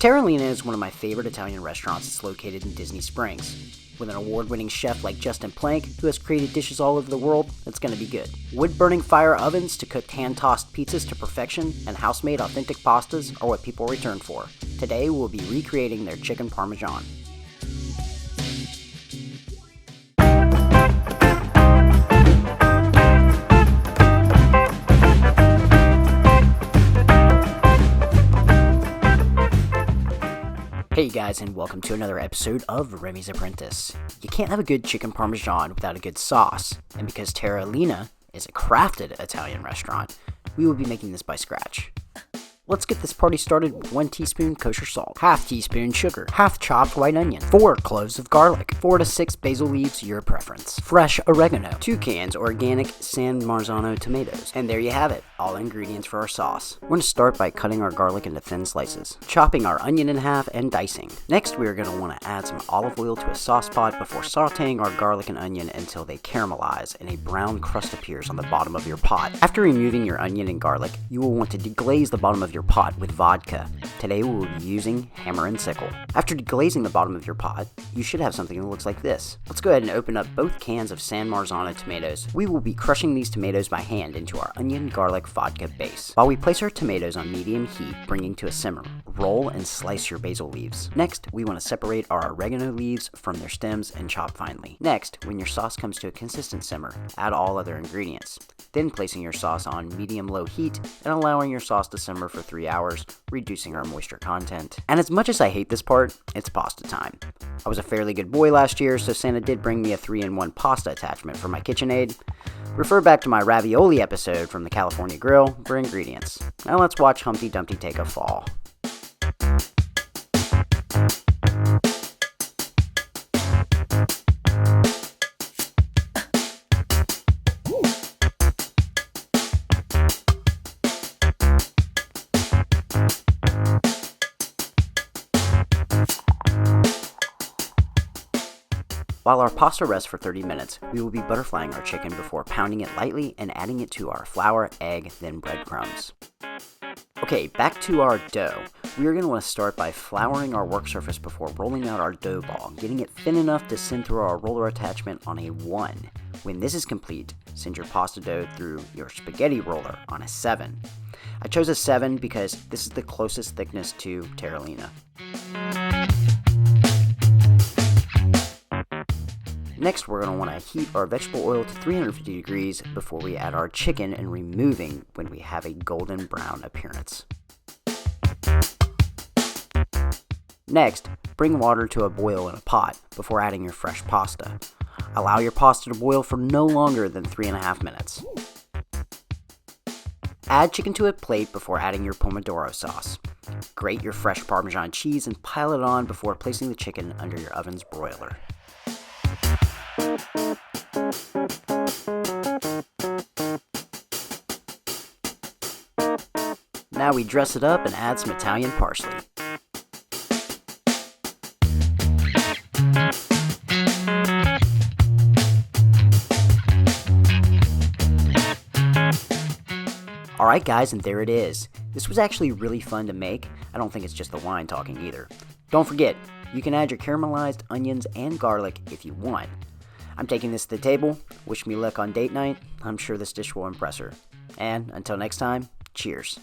Terralina is one of my favorite Italian restaurants. It's located in Disney Springs. With an award-winning chef like Justin Plank, who has created dishes all over the world, it's going to be good. Wood-burning fire ovens to cook hand-tossed pizzas to perfection and house-made authentic pastas are what people return for. Today we'll be recreating their chicken Parmesan. Hey guys, and welcome to another episode of Remy's Apprentice. You can't have a good chicken Parmesan without a good sauce, and because Terralina is a crafted Italian restaurant, we will be making this by scratch. Let's get this party started with 1 teaspoon kosher salt, half teaspoon sugar, half chopped white onion, 4 cloves of garlic, 4 to 6 basil leaves, your preference, fresh oregano, 2 cans organic San Marzano tomatoes, and there you have it, all ingredients for our sauce. We're going to start by cutting our garlic into thin slices, chopping our onion in half, and dicing. Next, we are going to want to add some olive oil to a sauce pot before sauteing our garlic and onion until they caramelize and a brown crust appears on the bottom of your pot. After removing your onion and garlic, you will want to deglaze the bottom of your pot with vodka. Today we will be using hammer and sickle. After deglazing the bottom of your pot, you should have something that looks like this. Let's go ahead and open up both cans of San Marzano tomatoes. We will be crushing these tomatoes by hand into our onion garlic vodka base. While we place our tomatoes on medium heat, bringing to a simmer, roll and slice your basil leaves. Next, we want to separate our oregano leaves from their stems and chop finely. Next, when your sauce comes to a consistent simmer, add all other ingredients. Then placing your sauce on medium-low heat and allowing your sauce to simmer for 3 hours, reducing our moisture content. And as much as I hate this part, it's pasta time. I was a fairly good boy last year, so Santa did bring me a 3-in-1 pasta attachment for my KitchenAid. Refer back to my ravioli episode from the California Grill for ingredients. Now let's watch Humpty Dumpty take a fall. While our pasta rests for 30 minutes, we will be butterflying our chicken before pounding it lightly and adding it to our flour, egg, then breadcrumbs. Okay, back to our dough. We are going to want to start by flouring our work surface before rolling out our dough ball, getting it thin enough to send through our roller attachment on a 1. When this is complete, send your pasta dough through your spaghetti roller on a 7. I chose a 7 because this is the closest thickness to Terralina. Next, we're going to want to heat our vegetable oil to 350 degrees before we add our chicken and removing when we have a golden brown appearance. Next, bring water to a boil in a pot before adding your fresh pasta. Allow your pasta to boil for no longer than 3.5 minutes. Add chicken to a plate before adding your Pomodoro sauce. Grate your fresh Parmesan cheese and pile it on before placing the chicken under your oven's broiler. Now we dress it up and add some Italian parsley. Alright guys, and there it is. This was actually really fun to make. I don't think it's just the wine talking either. Don't forget, you can add your caramelized onions and garlic if you want. I'm taking this to the table. Wish me luck on date night. I'm sure this dish will impress her. And until next time, cheers.